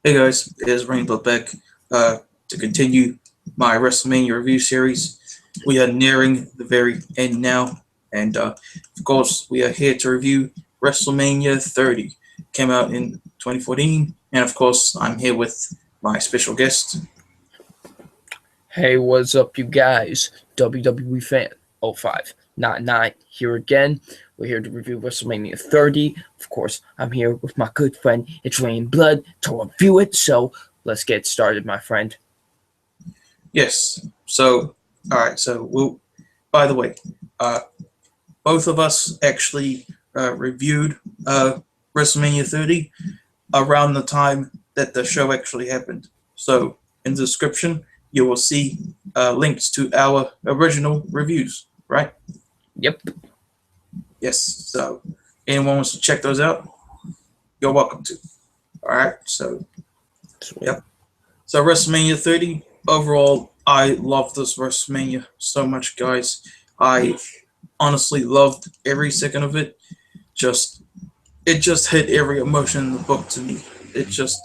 Hey guys, it is Rainbow back to continue my WrestleMania review series. We are nearing the very end now, and of course, we are here to review WrestleMania 30. Came out in 2014, and of course, I'm here with my special guest. Hey, what's up, you guys? WWEFan0599 here again. We're here to review WrestleMania 30. Of course, I'm here with my good friend, It's Rain Blood, to review it. So let's get started, my friend. Yes, so, alright, by the way, both of us actually reviewed WrestleMania 30 around the time that the show actually happened. So in the description, you will see links to our original reviews, right? Yep. Yes. So anyone wants to check those out, you're welcome to. All right. So, yep. So WrestleMania 30, overall, I love this WrestleMania so much, guys. I honestly loved every second of it. It just hit every emotion in the book to me. It just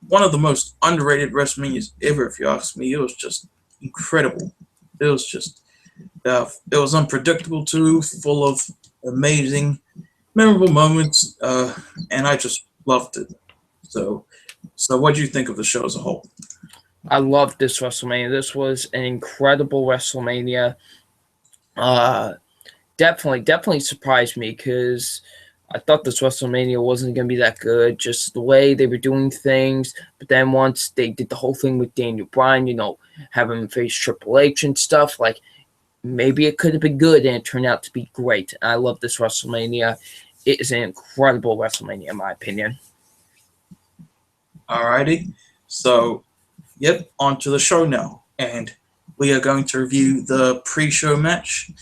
one of the most underrated WrestleManias ever, if you ask me. It was just incredible. It was unpredictable too, full of amazing, memorable moments, and I just loved it. So, what do you think of the show as a whole? I loved this WrestleMania. This was an incredible WrestleMania. Definitely surprised me because I thought this WrestleMania wasn't going to be that good, just the way they were doing things. But then once they did the whole thing with Daniel Bryan, having him face Triple H and stuff, like maybe it could have been good and it turned out to be great. I love this WrestleMania. It is an incredible WrestleMania, in my opinion. Alrighty. So, yep, on to the show now. And we are going to review the pre-show match,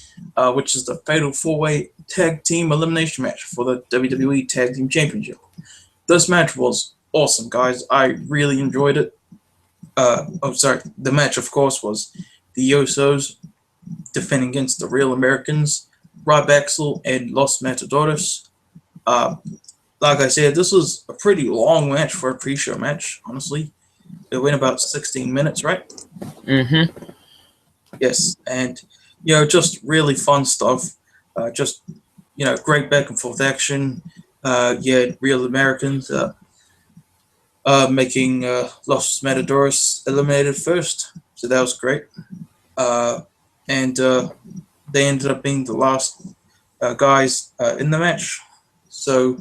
which is the Fatal 4-Way Tag Team Elimination match for the WWE Tag Team Championship. This match was awesome, guys. I really enjoyed it. The match, of course, was the Usos defending against the Real Americans, RybAxel and Los Matadores. Like I said, this was a pretty long match for a pre-show match, honestly. It went about 16 minutes, right? Mm-hmm. Yes, and just really fun stuff. Great back and forth action. You had Real Americans making Los Matadores eliminated first, so that was great. And they ended up being the last guys in the match. So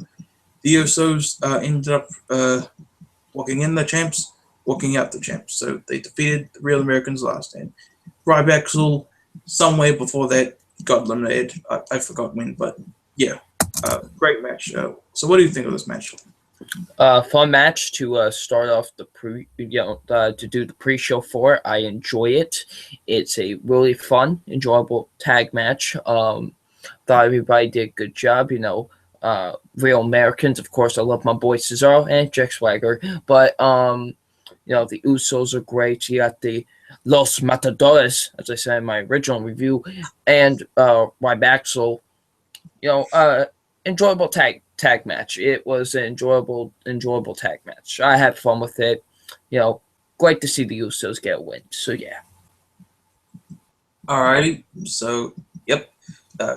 the Usos ended up walking in the champs, walking out the champs. So they defeated the Real Americans last, and RybAxel, some way before that, got eliminated. I forgot when, but yeah, great match. So what do you think of this match? Fun match to start off the to do the pre-show for. I enjoy it. It's a really fun, enjoyable tag match. Thought everybody did a good job. Real Americans, of course. I love my boy Cesaro and Jack Swagger, but the Usos are great. You got the Los Matadores, as I said in my original review, and RybAxel. Enjoyable tag match. It was an enjoyable tag match. I had fun with it. Great to see the Usos get a win. So yeah. Alrighty. So yep.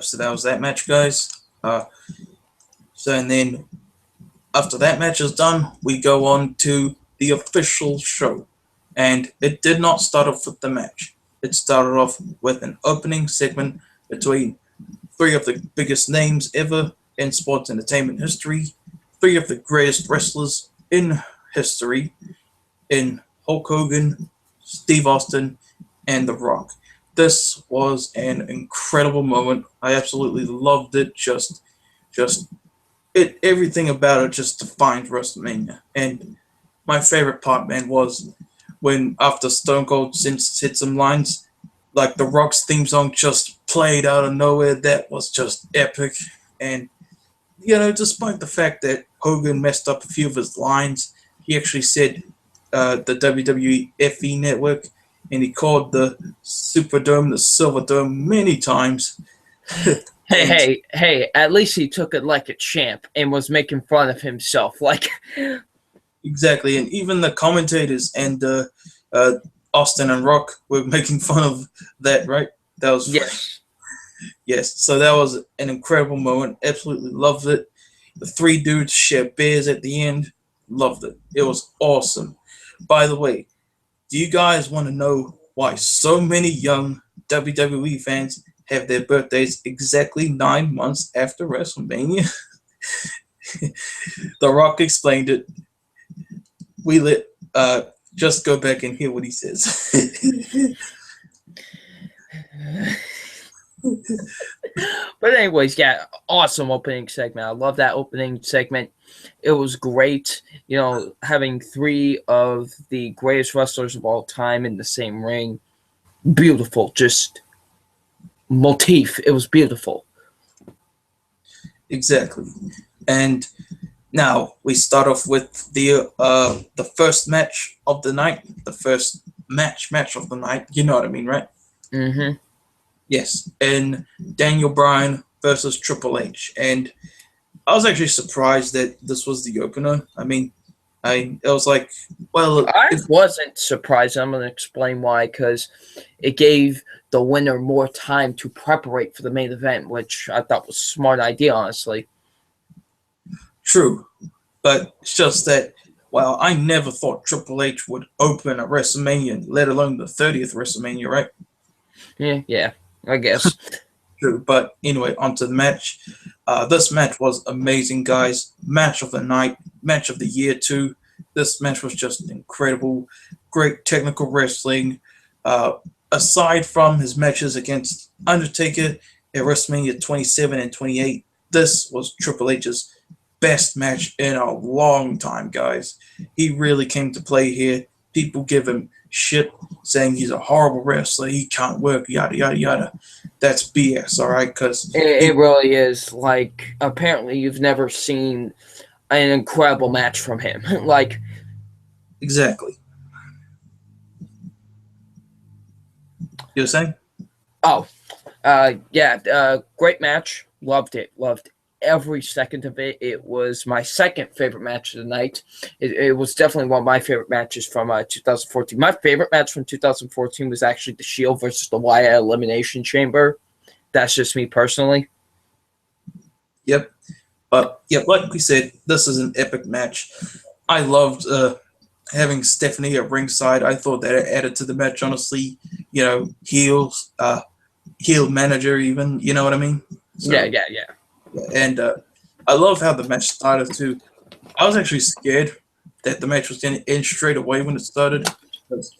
So that was that match, guys. And then after that match is done, we go on to the official show. And it did not start off with the match. It started off with an opening segment between three of the biggest names ever in sports entertainment history, three of the greatest wrestlers in history, in Hulk Hogan, Steve Austin, and The Rock. This was an incredible moment. I absolutely loved it. Everything about it just defined WrestleMania. And my favorite part, man, was when after Stone Cold said some lines, like The Rock's theme song just played out of nowhere. That was just epic. And despite the fact that Hogan messed up a few of his lines, he actually said the WWE FE network, and he called the Superdome the Silver Dome many times. Hey, at least he took it like a champ and was making fun of himself. Like, exactly. And even the commentators and uh, Austin and Rock were making fun of that, right? That was funny. Yes. Yes, so that was an incredible moment. Absolutely loved it. The three dudes share beers at the end. Loved it. It was awesome. By the way, do you guys want to know why so many young WWE fans have their birthdays exactly 9 months after WrestleMania? The Rock explained it. We let just go back and hear what he says. But anyways, yeah, awesome opening segment. I love that opening segment. It was great, having three of the greatest wrestlers of all time in the same ring. Beautiful, just motif. It was beautiful. Exactly. And now we start off with the first match of the night, the first match of the night. You know what I mean, right? Mm-hmm. Yes. And Daniel Bryan versus Triple H. And I was actually surprised that this was the opener. I mean, it was like, well, I wasn't surprised. I'm going to explain why, because it gave the winner more time to preparate for the main event, which I thought was a smart idea, honestly. True. But it's just that, well, I never thought Triple H would open a WrestleMania, let alone the 30th WrestleMania, right? Yeah, I guess. True. But anyway, on to the match. This match was amazing, guys. Match of the night, match of the year, too. This match was just incredible. Great technical wrestling. Aside from his matches against Undertaker at WrestleMania 27 and 28, this was Triple H's best match in a long time, guys. He really came to play here. People give him shit saying he's a horrible wrestler, he can't work, yada, yada, yada. That's BS, all right? Because It really is. Like, apparently you've never seen an incredible match from him. Like, exactly. You were saying? oh, great match. Loved it. Loved every second of it. It was my second favorite match of the night. It was definitely one of my favorite matches from 2014. My favorite match from 2014 was actually the Shield versus the Wyatt Elimination Chamber. That's just me personally. Yep. But yeah, like we said, this is an epic match. I loved having Stephanie at ringside. I thought that it added to the match, honestly. Heels, heel manager, even. You know what I mean? So, yeah. And I love how the match started too. I was actually scared that the match was going to end straight away when it started. Because,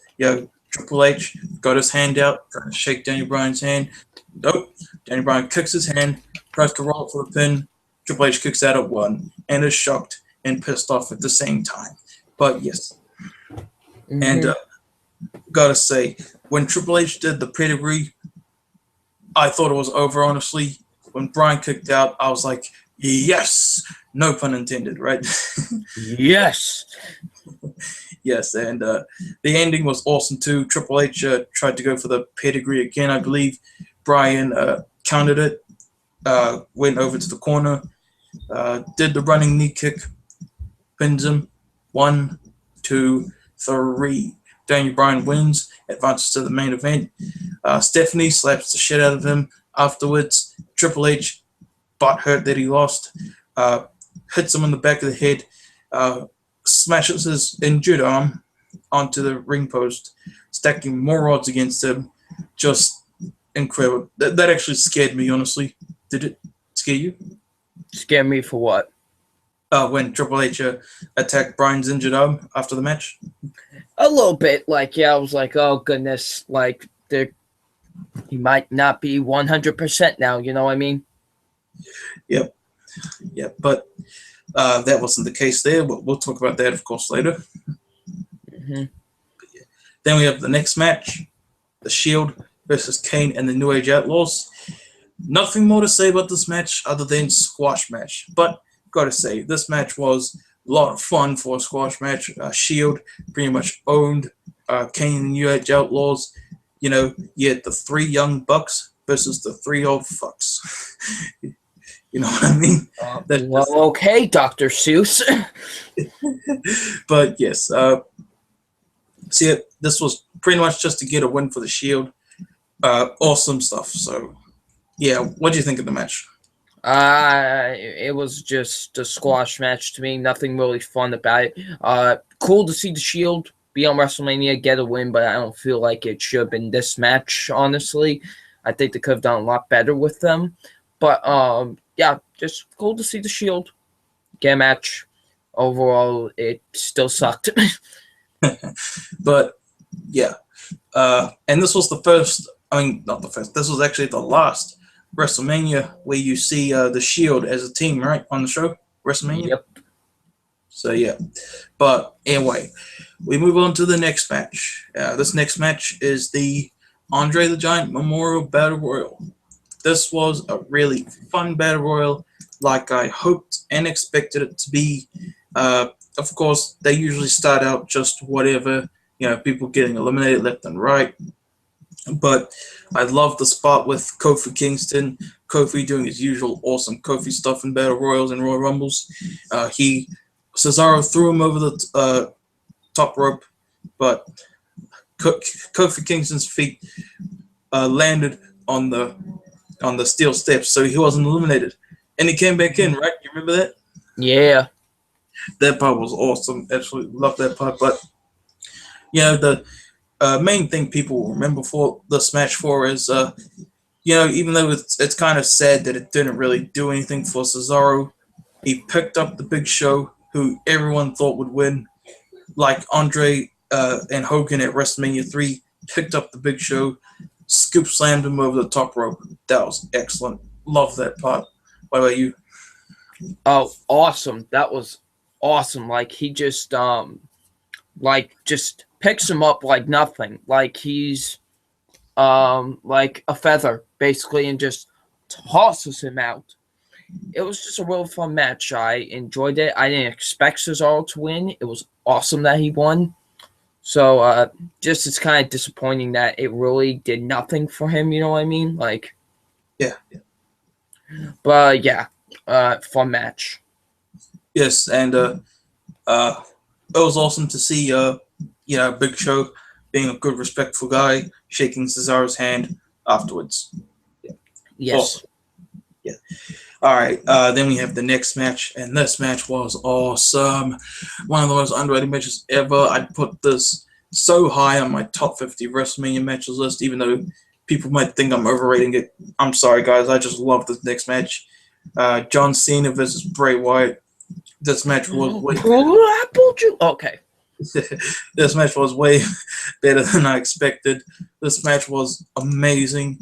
Triple H got his hand out, trying to shake Daniel Bryan's hand. Nope. Daniel Bryan kicks his hand, tries to roll for the pin. Triple H kicks out at one and is shocked and pissed off at the same time. But yes. Mm-hmm. And gotta say, when Triple H did the pedigree, I thought it was over, honestly. When Bryan kicked out, I was like, yes! No pun intended, right? Yes! Yes, and the ending was awesome, too. Triple H tried to go for the pedigree again, I believe. Bryan countered it, went over to the corner, did the running knee kick, pins him. 1, 2, 3. Daniel Bryan wins, advances to the main event. Stephanie slaps the shit out of him afterwards. Triple H, butt hurt that he lost, hits him on the back of the head, smashes his injured arm onto the ring post, stacking more rods against him. Just incredible. That actually scared me, honestly. Did it scare you? Scare me for what? When Triple H attacked Bryan's injured arm after the match? A little bit. I was like, oh, goodness. He might not be 100% now, you know what I mean? Yep. But that wasn't the case there, but we'll talk about that, of course, later. Mm-hmm. Then we have the next match, the Shield versus Kane and the New Age Outlaws. Nothing more to say about this match other than squash match. But gotta say, this match was a lot of fun for a squash match. Shield pretty much owned Kane and the New Age Outlaws. You had the 3 young bucks versus the 3 old fucks. You know what I mean? That's Well, just, okay, Dr. Seuss. but yes, see, this was pretty much just to get a win for the Shield. Awesome stuff. So, yeah, what do you think of the match? It was just a squash match to me. Nothing really fun about it. Cool to see the Shield be on WrestleMania, get a win, but I don't feel like it should have been this match, honestly. I think they could have done a lot better with them. But, yeah, just cool to see the Shield get a match. Overall, it still sucked. But, yeah. And this was the first, I mean, not the first, this was actually the last WrestleMania where you see the Shield as a team, right, on the show, WrestleMania? Yep. So, yeah. But, anyway, we move on to the next match. This next match is the Andre the Giant Memorial Battle Royal. This was a really fun Battle Royal, like I hoped and expected it to be. Of course, they usually start out just whatever, people getting eliminated left and right. But I love the spot with Kofi Kingston. Kofi doing his usual awesome Kofi stuff in Battle Royals and Royal Rumbles. Cesaro threw him over the top rope, but Kofi Kingston's feet landed on the steel steps, so he wasn't eliminated. And he came back in, right? You remember that? Yeah. That part was awesome. Absolutely love that part. But, the main thing people will remember for this match for is, even though it's kind of sad that it didn't really do anything for Cesaro, he picked up the Big Show, who everyone thought would win, like Andre and Hogan at WrestleMania 3 picked up the Big Show, scoop slammed him over the top rope. That was excellent. Love that part. What about you? Oh, awesome. That was awesome. Like, he just, just picks him up like nothing. Like, he's, like a feather, basically, and just tosses him out. It was just a real fun match. I enjoyed it. I didn't expect Cesaro to win. It was awesome that he won. So, just it's kind of disappointing that it really did nothing for him, you know what I mean? Like, Yeah. but yeah, fun match. Yes, and it was awesome to see, Big Show being a good, respectful guy, shaking Cesaro's hand afterwards. Yes. Awesome. Yeah. All right. Then we have the next match, and this match was awesome. One of the most underrated matches ever. I'd put this so high on my top 50 WrestleMania matches list, even though people might think I'm overrating it. I'm sorry, guys. I just love this next match. John Cena versus Bray Wyatt. This match was way Okay. This match was way better than I expected. This match was amazing.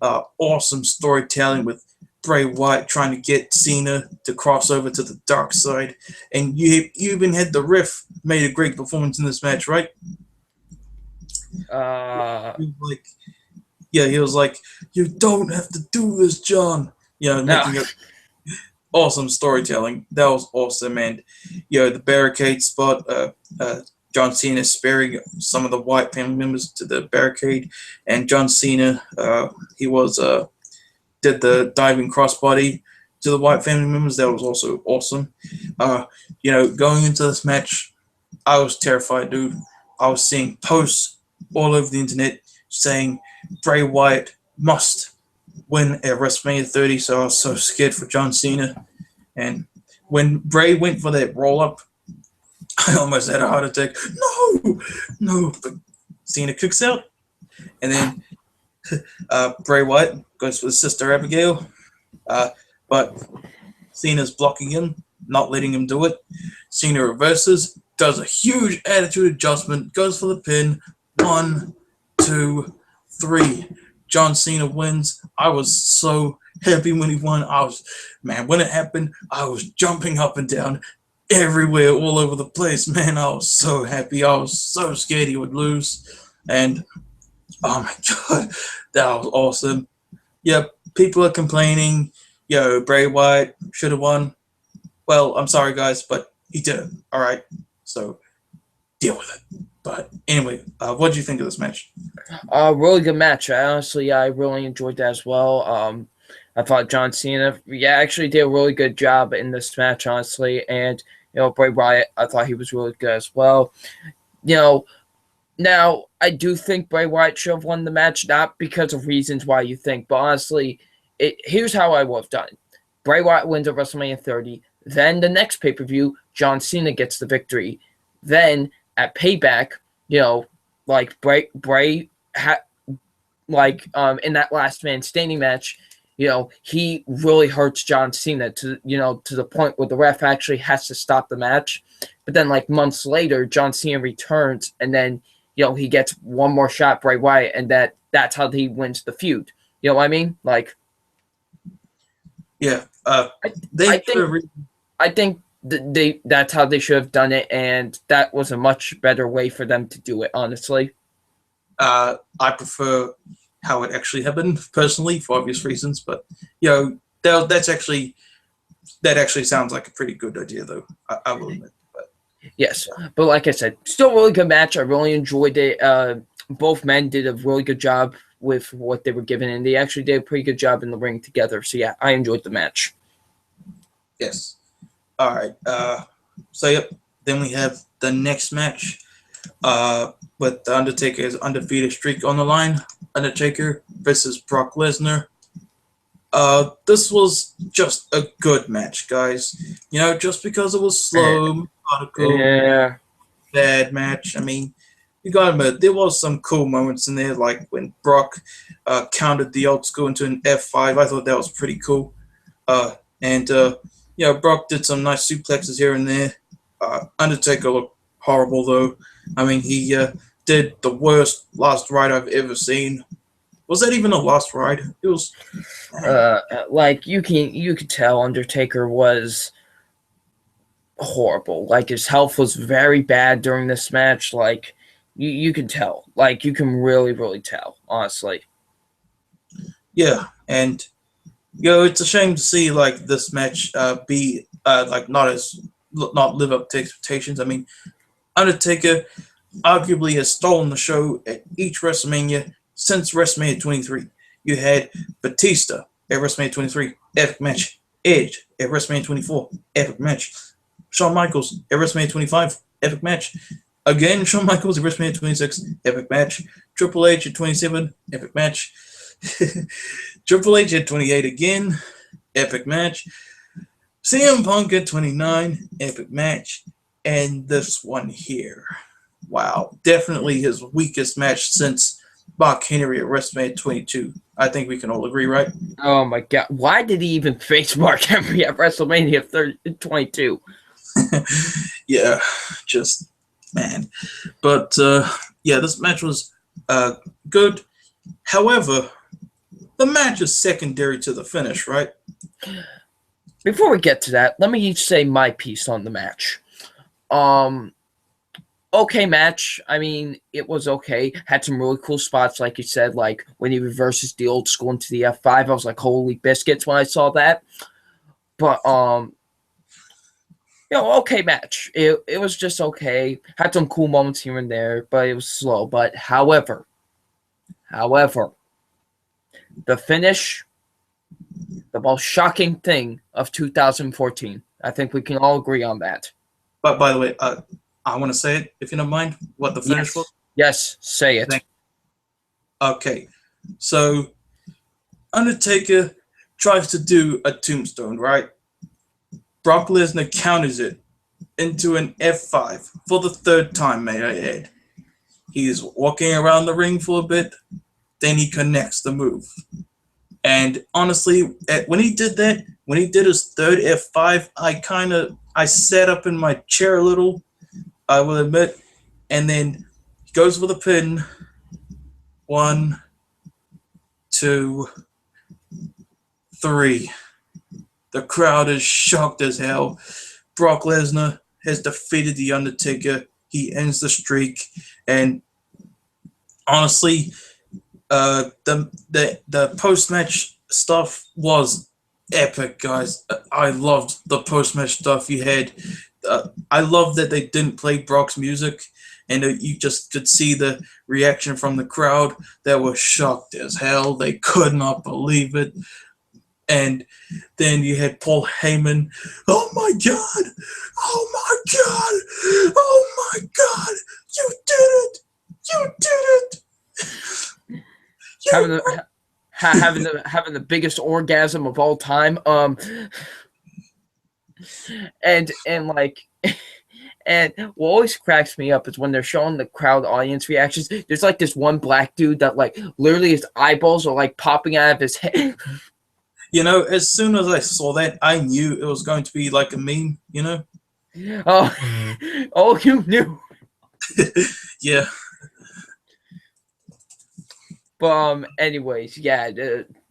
Awesome storytelling with Bray Wyatt trying to get Cena to cross over to the dark side. And you even had the ref made a great performance in this match, right? He was like, you don't have to do this, John. Making it awesome storytelling. That was awesome. And, the barricade spot, John Cena sparing some of the Wyatt family members to the barricade. And John Cena, did the diving crossbody to the Wyatt family members. That was also awesome. Going into this match, I was terrified, dude. I was seeing posts all over the internet saying Bray Wyatt must win at WrestleMania 30, so I was so scared for John Cena. And when Bray went for that roll-up, I almost had a heart attack. No, but Cena kicks out. And then Bray Wyatt goes for the Sister Abigail, but Cena's blocking him, not letting him do it. Cena reverses, does a huge attitude adjustment, goes for the pin. 1, 2, 3. John Cena wins. I was so happy when he won. When it happened, I was jumping up and down everywhere, all over the place. Man, I was so happy. I was so scared he would lose. And oh my God, that was awesome. Yep, people are complaining, Bray Wyatt should have won. Well, I'm sorry, guys, but he didn't. All right, so deal with it. But anyway, what did you think of this match? Really good match. I really enjoyed that as well. I thought John Cena, actually did a really good job in this match, honestly. And, Bray Wyatt, I thought he was really good as well. Now, I do think Bray Wyatt should have won the match, not because of reasons why you think, but honestly, here's how I would have done it. Bray Wyatt wins at WrestleMania 30. Then the next pay-per-view, John Cena gets the victory. Then at Payback, like Bray in that last man standing match, he really hurts John Cena to the point where the ref actually has to stop the match. But then like months later, John Cena returns, and then he gets one more shot, Bray Wyatt, and that's how he wins the feud. You know what I mean? Like, yeah, I think that's how they should have done it, and that was a much better way for them to do it, honestly. I prefer how it actually happened, personally, for obvious reasons. But that actually sounds like a pretty good idea, though. I will admit. But yes, but like I said, still a really good match. I really enjoyed it. Both men did a really good job with what they were given, and they actually did a pretty good job in the ring together. So yeah, I enjoyed the match. Yes. All right. So yep. Then we have the next match. With the Undertaker's undefeated streak on the line. Undertaker versus Brock Lesnar. This was just a good match, guys. Just because it was slow, methodical, bad match. I mean, you gotta admit, there was some cool moments in there, like when Brock countered the old school into an F5. I thought that was pretty cool. And Brock did some nice suplexes here and there. Undertaker looked horrible, though. I mean, he did the worst last ride I've ever seen. Was that even a last ride? It was. Like you could tell Undertaker was horrible. Like his health was very bad during this match. Like you can tell. Like you can really, really tell. Honestly. Yeah, and it's a shame to see like this match be like not live up to expectations. I mean, Undertaker arguably has stolen the show at each WrestleMania since WrestleMania 23. You had Batista at WrestleMania 23, epic match. Edge at WrestleMania 24, epic match. Shawn Michaels at WrestleMania 25, epic match. Again, Shawn Michaels at WrestleMania 26, epic match. Triple H at 27, epic match. Triple H at 28 again, epic match. CM Punk at 29, epic match. And this one here. Wow. Definitely his weakest match since Mark Henry at WrestleMania 22. I think we can all agree, right? Oh my God. Why did he even face Mark Henry at WrestleMania 22? Yeah, just, man. But, this match was good. However, the match is secondary to the finish, right? Before we get to that, let me say my piece on the match. Okay match. I mean, it was okay. Had some really cool spots, like you said, like when he reverses the old school into the F5. I was like, holy biscuits when I saw that. But okay match. It was just okay. Had some cool moments here and there, but it was slow. But however, the finish, the most shocking thing of 2014. I think we can all agree on that. But by the way, I want to say it, if you don't mind, what the finish was. Yes, say it. Okay, so Undertaker tries to do a tombstone, right? Brock Lesnar counters it into an F5 for the third time, may I add. He's walking around the ring for a bit, then he connects the move. And honestly, when he did that, when he did his third F5, I sat up in my chair a little, I will admit, and then he goes for the pin. 1, 2, 3. The crowd is shocked as hell. Brock Lesnar has defeated The Undertaker. He ends the streak, and honestly, the post-match stuff was epic, guys. I loved the post-match stuff you had. I love that they didn't play Brock's music, and you just could see the reaction from the crowd that was shocked as hell. They could not believe it. And then you had Paul Heyman. Oh my God! Oh my God! Oh my God! You did it! You did it! Having the biggest orgasm of all time. And like. And what always cracks me up is when they're showing the crowd audience reactions. There's like this one black dude that like literally his eyeballs are like popping out of his head. You know, as soon as I saw that, I knew it was going to be like a meme. You know? Oh, oh, you knew. Yeah. But anyways, yeah,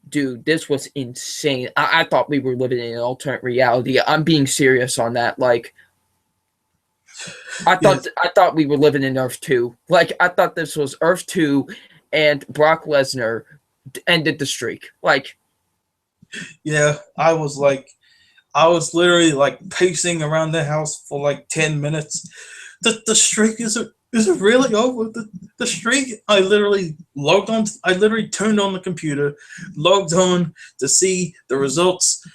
dude, this was insane. I thought we were living in an alternate reality. I'm being serious on that. Like. I thought we were living in Earth 2. Like, I thought this was Earth 2 and Brock Lesnar ended the streak. Like, yeah, I was literally like pacing around the house for like 10 minutes. The streak is it really over? The streak, I literally turned on the computer, logged on to see the results,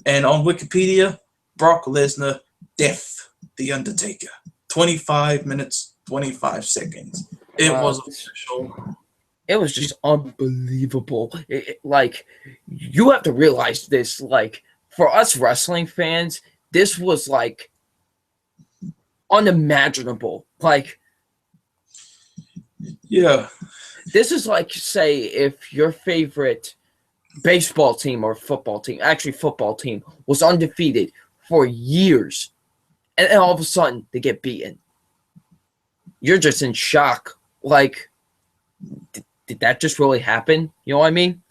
and on Wikipedia, Brock Lesnar, death, The Undertaker. 25 minutes, 25 seconds. It was official. It was just unbelievable. Like, you have to realize this. Like, for us wrestling fans, this was like unimaginable. Like, yeah. This is like, say, if your favorite baseball team or football team, actually football team, was undefeated for years, and then all of a sudden they get beaten. You're just in shock. Like, did that just really happen? You know what I mean?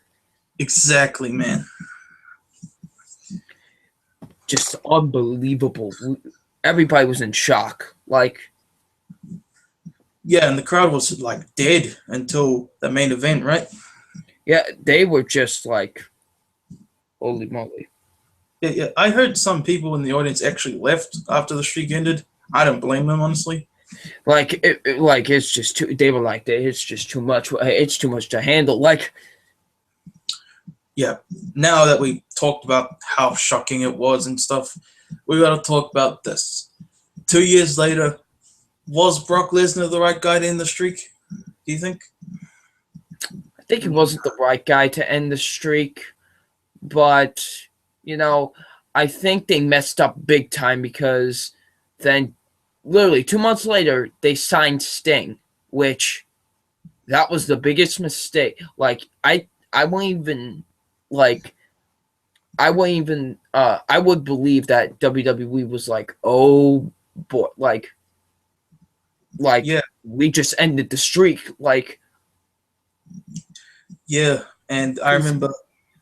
Exactly, man. Just unbelievable. Everybody was in shock. Like, yeah, and the crowd was like dead until the main event, right? yeah, they were just like, holy moly. Yeah. I heard some people in the audience actually left after the streak ended. I don't blame them, honestly. Like, it's just too. They were like, it's just too much. It's too much to handle. Like, yeah. Now that we talked about how shocking it was and stuff, we got to talk about this. 2 years later, was Brock Lesnar the right guy to end the streak? Do you think? I think he wasn't the right guy to end the streak, but you know, I think they messed up big time because then, literally 2 months later, they signed Sting, which that was the biggest mistake. Like, I won't even like. I would believe that WWE was like, oh boy, like yeah, we just ended the streak. Like, yeah, and I remember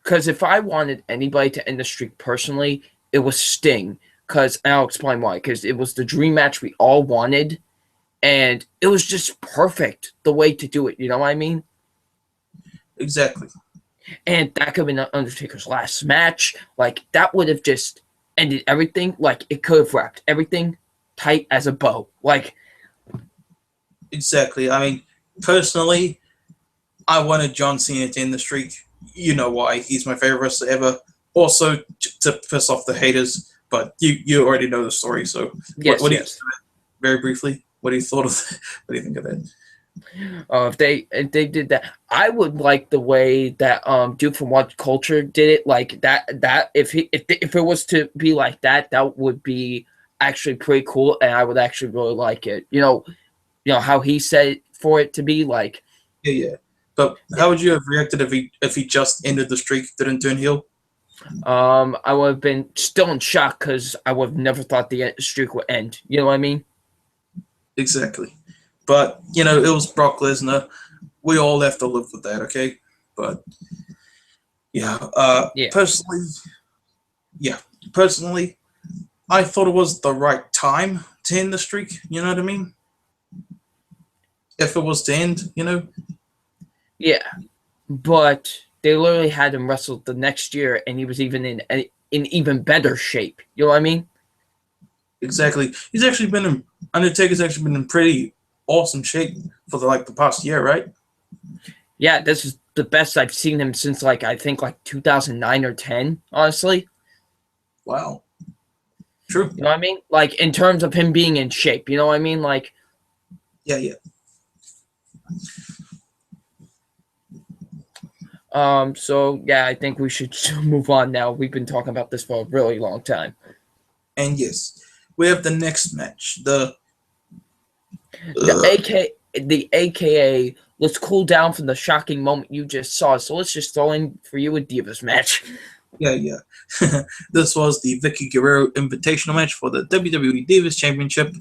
because if I wanted anybody to end the streak personally, it was Sting. Because I'll explain why. Because it was the dream match we all wanted, and it was just perfect the way to do it. You know what I mean? Exactly. And that could have been Undertaker's last match. Like, that would have just ended everything. Like, it could have wrapped everything tight as a bow. Like, exactly. I mean, personally, I wanted John Cena to end the streak. You know why? He's my favorite wrestler ever. Also, to piss off the haters. But you already know the story. So, yes, what do yes. you, very briefly, what do you thought of? What do you think of that? If they did that, I would like the way that dude from What Culture did it. Like that if it was to be like that, that would be actually pretty cool, and I would actually really like it. You know how he said for it to be like. Yeah. But how would you have reacted if he just ended the streak, didn't turn heel? I would have been still in shock because I would have never thought the streak would end. You know what I mean? Exactly. But, you know, it was Brock Lesnar. We all have to live with that, okay? But, yeah. Personally, I thought it was the right time to end the streak. You know what I mean? If it was to end, you know? Yeah. But they literally had him wrestle the next year, and he was even in even better shape. You know what I mean? Exactly. Undertaker's actually been in pretty awesome shape for the past year, right? Yeah, this is the best I've seen him since like I think like 2009 or 10. Honestly, Wow. True. you know what I mean? Like in terms of him being in shape, you know what I mean? Like, Yeah. So yeah, I think we should move on now. We've been talking about this for a really long time. And yes, we have the next match. The AKA, let's cool down from the shocking moment you just saw. So let's just throw in for you a Divas match. Yeah. This was the Vickie Guerrero Invitational match for the WWE Divas Championship.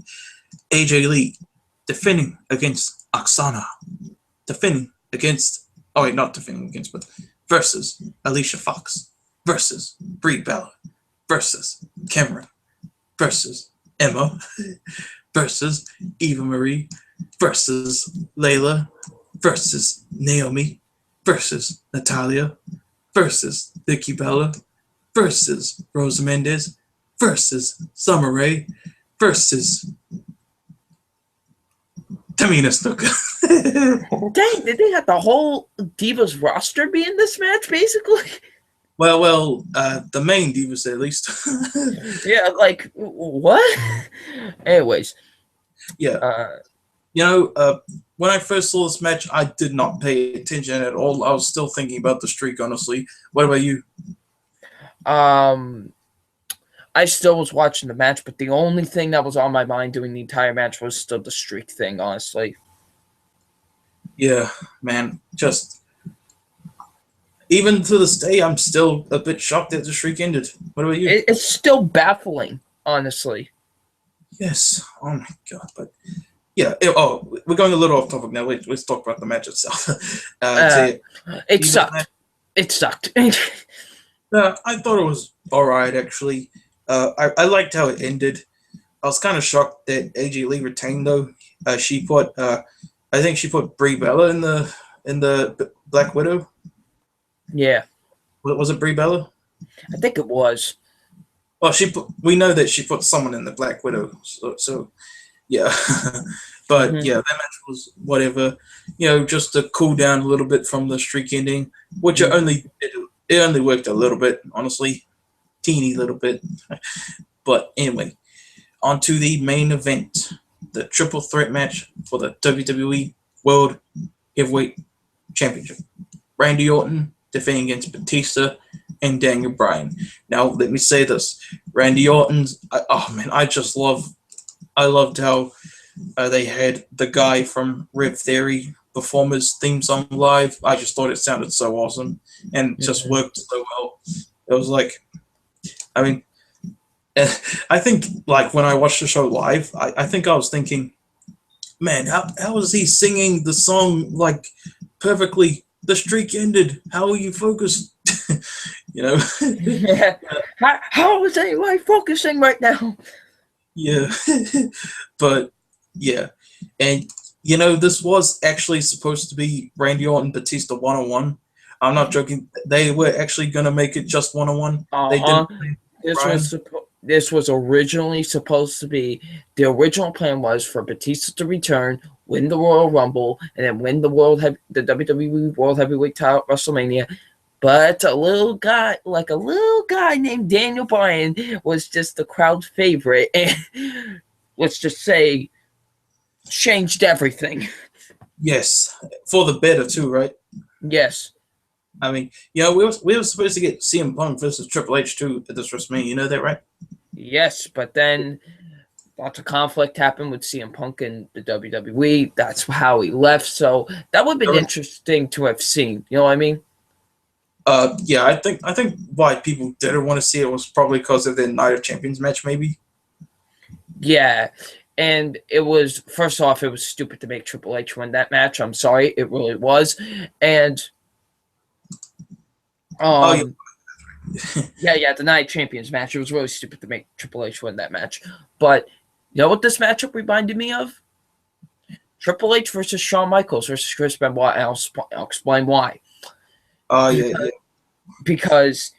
AJ Lee defending against Aksana. Versus Alicia Fox. Versus Brie Bella. Versus Cameron. Versus Emma. Versus Eva Marie. Versus Layla. Versus Naomi. Versus Natalya. Versus Vickie Bella. Versus Rosa Mendes. Versus Summer Rae. Versus Tamina Snuka. Dang, did they have the whole Divas roster be in this match, basically? Well, the main Divas at least. Yeah, like, what? Anyways. Yeah. When I first saw this match, I did not pay attention at all. I was still thinking about the streak, honestly. What about you? I still was watching the match, but the only thing that was on my mind during the entire match was still the streak thing, honestly. Yeah, man. Just even to this day, I'm still a bit shocked that the streak ended. What about you? It's still baffling, honestly. Yes. Oh my god. But yeah. We're going a little off topic now. Let's talk about the match itself. It sucked. It sucked. I thought it was all right, actually. I liked how it ended. I was kind of shocked that AJ Lee retained, though. She put, I think she put Brie Bella in the Black Widow. Yeah. Was it Brie Bella? I think it was. Well, we know that she put someone in the Black Widow. So yeah. But yeah, that match was whatever. Just to cool down a little bit from the streak ending, which it only worked a little bit, honestly. Teeny little bit. But anyway, on to the main event. The triple threat match for the WWE World Heavyweight Championship. Randy Orton defending against Batista and Daniel Bryan. Now, let me say this. Randy Orton's... I loved how they had the guy from Rev Theory perform his theme song live. I just thought it sounded so awesome and just worked so well. It was like... I mean, I think, like, when I watched the show live, I think I was thinking, man, how is he singing the song, like, perfectly? The streak ended. How are you focused? Yeah. How is anyone focusing right now? Yeah. But, yeah. And, this was actually supposed to be Randy Orton Batista 1-on-1. I'm not joking. They were actually going to make it just 1-on-1. They didn't. This was originally supposed to be, the original plan was for Batista to return, win the Royal Rumble, and then win the WWE World Heavyweight title at WrestleMania. But a little guy named Daniel Bryan was just the crowd favorite, and let's just say changed everything. Yes, for the better too, right? Yes. I mean, we were supposed to get CM Punk versus Triple H too at this WrestleMania. You know that, right? Yes, but then lots of conflict happened with CM Punk and the WWE. That's how he left. So that would have been interesting to have seen. You know what I mean? Yeah, I think why people didn't want to see it was probably because of the Night of Champions match, maybe. Yeah, and it was, first off, it was stupid to make Triple H win that match. I'm sorry, it really was, and the Night of Champions match. It was really stupid to make Triple H win that match. But you know what this matchup reminded me of? Triple H versus Shawn Michaels versus Chris Benoit, and I'll explain why. Because,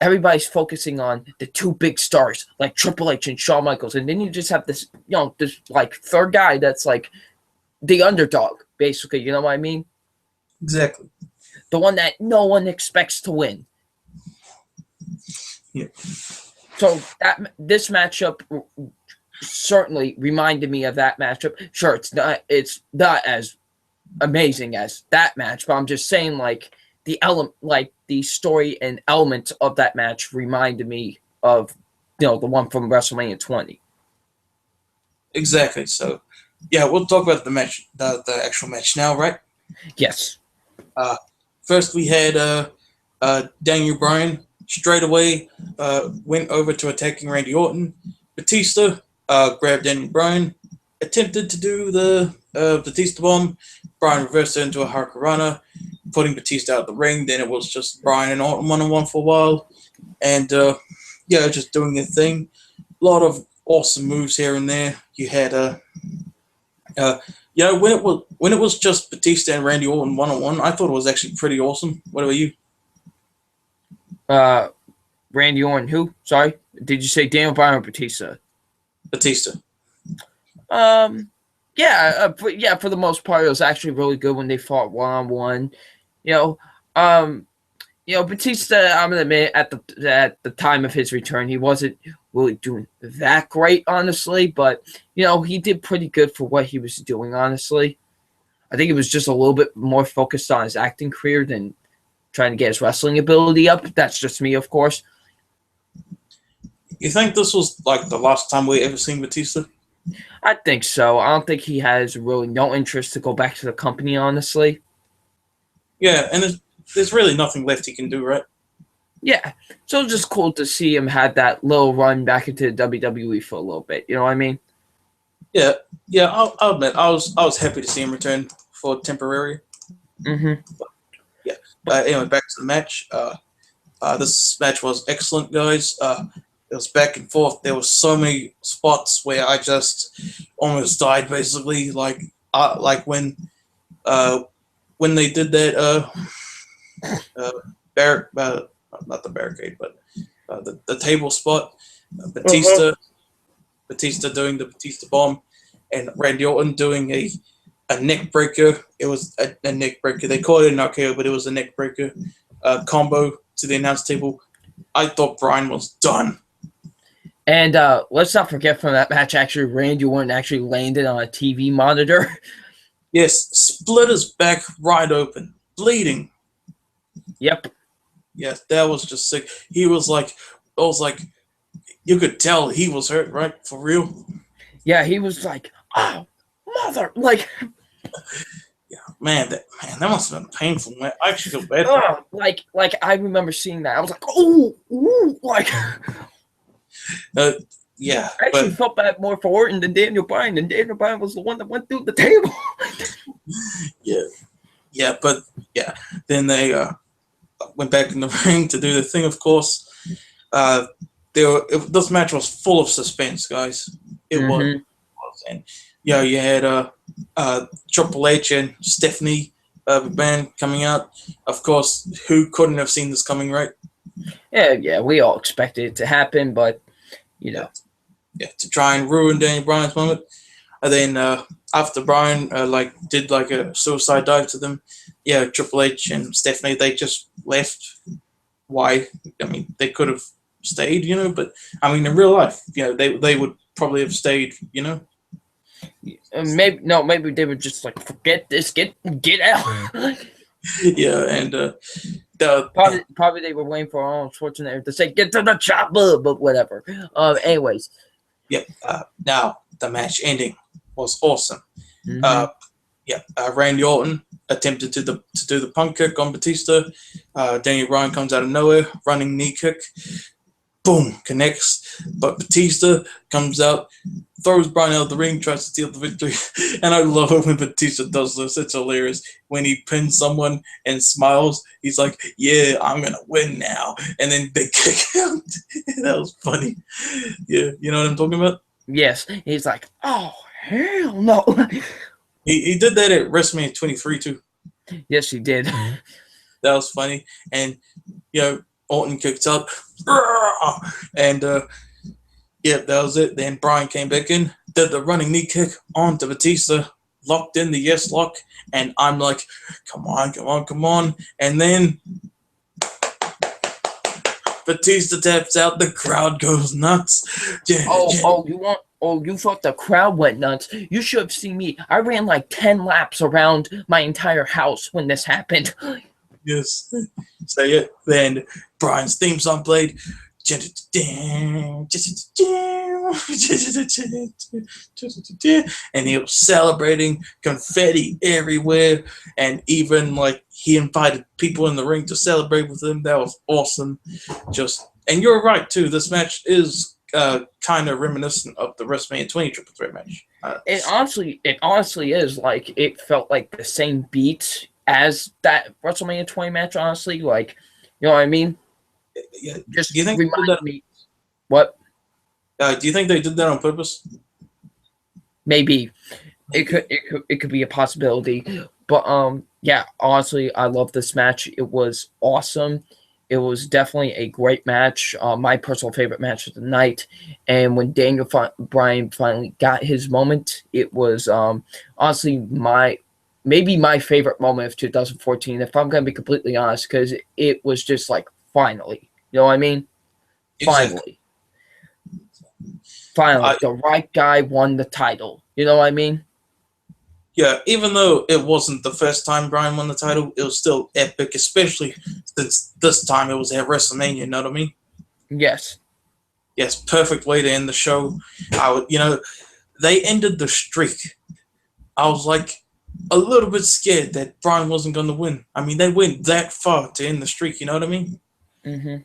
everybody's focusing on the two big stars, like Triple H and Shawn Michaels. And then you just have this, this, like, third guy that's, like, the underdog, basically. You know what I mean? Exactly. the one that no one expects to win. Yeah. So this matchup certainly reminded me of that matchup. Sure, it's not as amazing as that match, but I'm just saying, like, the story and elements of that match reminded me of, the one from WrestleMania 20. Exactly. So, yeah, we'll talk about the match, the actual match now, right? Yes. First, we had Daniel Bryan straight away went over to attacking Randy Orton. Batista grabbed Daniel Bryan, attempted to do the Batista bomb. Bryan reversed it into a Hurricanrana, putting Batista out of the ring. Then it was just Bryan and Orton one-on-one for a while. And, just doing their thing. A lot of awesome moves here and there. You had when it was just Batista and Randy Orton one-on-one, I thought it was actually pretty awesome. What about you? Randy Orton, who? Sorry, did you say Daniel Bryan or Batista? Batista. For the most part, it was actually really good when they fought one-on-one. Batista, I'm gonna admit, at the time of his return, he wasn't really doing that great, honestly. But he did pretty good for what he was doing. Honestly, I think he was just a little bit more focused on his acting career than trying to get his wrestling ability up. That's just me, of course. You think this was like the last time we ever seen Batista? I think so. I don't think he has really no interest to go back to the company, honestly. Yeah, and there's really nothing left he can do, right? Yeah, so it's just cool to see him have that little run back into WWE for a little bit. You know what I mean? Yeah. I'll admit, I was happy to see him return for temporary. Mm-hmm. Anyway, back to the match. This match was excellent, guys. It was back and forth. There were so many spots where I just almost died, basically. Like when they did that not the barricade, but the table spot. Batista doing the Batista bomb, and Randy Orton doing a neck breaker. It was a neck breaker. They called it an RKO, but it was a neck breaker combo to the announce table. I thought Bryan was done. And let's not forget from that match, actually, Randy Orton actually landed on a TV monitor. Yes, split his back right open, bleeding. Yep. Yes, that was just sick. I was like, you could tell he was hurt, right? For real. Yeah, he was like, oh, mother, like. Yeah, man, that must have been painful, man. I actually feel bad. Like I remember seeing that. I was like, ooh, like. Yeah. I actually felt bad more for Orton than Daniel Bryan, and Daniel Bryan was the one that went through the table. Then they went back in the ring to do the thing. Of course, this match was full of suspense, guys. It was, and you had Triple H and Stephanie McMahon coming out. Of course, who couldn't have seen this coming, right? Yeah, we all expected it to happen, but to try and ruin Daniel Bryan's moment. And then after Bryan did like a suicide dive to them, Triple H and Stephanie, they just left. Why? I mean, they could have stayed, but I mean, in real life, they would probably have stayed, Maybe they would just like, forget this, get out. And probably they were waiting for Arnold Schwarzenegger to say, get to the chopper, but whatever. Anyways. Yep. Now the match ending was awesome. Mm-hmm. Randy Orton attempted to do the punk kick on Batista. Daniel Bryan comes out of nowhere, running knee kick. Boom, connects. But Batista comes out, throws Bryan out of the ring, tries to steal the victory. And I love it when Batista does this. It's hilarious. When he pins someone and smiles, he's like, yeah, I'm going to win now. And then they kick out. That was funny. Yeah, you know what I'm talking about? Yes. He's like, oh, hell no. He did that at WrestleMania 23 too. Yes, he did. That was funny. And, Orton kicked up. And, that was it. Then Bryan came back in, did the running knee kick onto Batista. locked in the yes lock, and I'm like, come on, come on, come on. And then Batista taps out, the crowd goes nuts. You thought the crowd went nuts. You should have seen me. I ran like 10 laps around my entire house when this happened. Yes. Say it. Then Bryan's theme song played. And he was celebrating, confetti everywhere, and even like he invited people in the ring to celebrate with him. That was awesome. And you're right too. This match is kind of reminiscent of the WrestleMania 20 Triple Threat match. It honestly is. Like, it felt like the same beat as that WrestleMania 20 match. Honestly, like, you know what I mean? Yeah. Just do you think remind me. What? Do you think they did that on purpose? Maybe. It could be a possibility. But yeah, honestly, I love this match. It was awesome. It was definitely a great match. My personal favorite match of the night. And when Bryan finally got his moment, it was honestly maybe my favorite moment of 2014, if I'm going to be completely honest, because it was just like, finally. You know what I mean? Exactly. Finally, the right guy won the title. You know what I mean? Yeah, even though it wasn't the first time Bryan won the title, it was still epic, especially since this time it was at WrestleMania, you know what I mean? Yes. Yes, perfect way to end the show. They ended the streak. I was like a little bit scared that Bryan wasn't going to win. I mean, they went that far to end the streak, you know what I mean? Mm-hmm.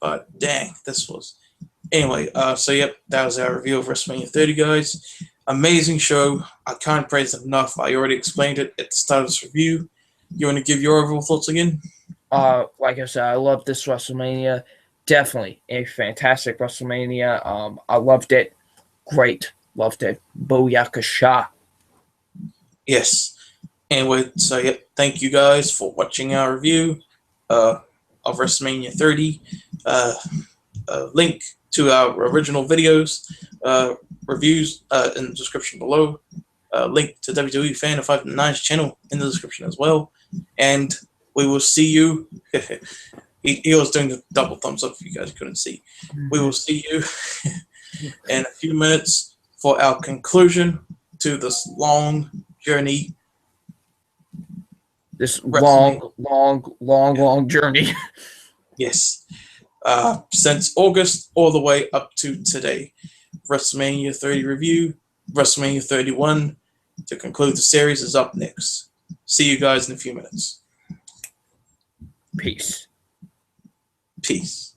But dang, this was... Anyway, so yep, that was our review of WrestleMania 30, guys. Amazing show. I can't praise it enough. I already explained it at the start of this review. You want to give your overall thoughts again? Like I said, I love this WrestleMania. Definitely a fantastic WrestleMania. I loved it. Great. Loved it. Booyakasha. Yes. Anyway, so yep, thank you guys for watching our review of WrestleMania 30. Link to our original videos, reviews in the description below. Link to WWefan0599's channel in the description as well. And we will see you. he was doing the double thumbs up if you guys couldn't see. We will see you in a few minutes for our conclusion to this long journey. This long journey. Yes. Since August all the way up to today. WrestleMania 30 review, WrestleMania 31 to conclude the series is up next. See you guys in a few minutes. Peace. Peace.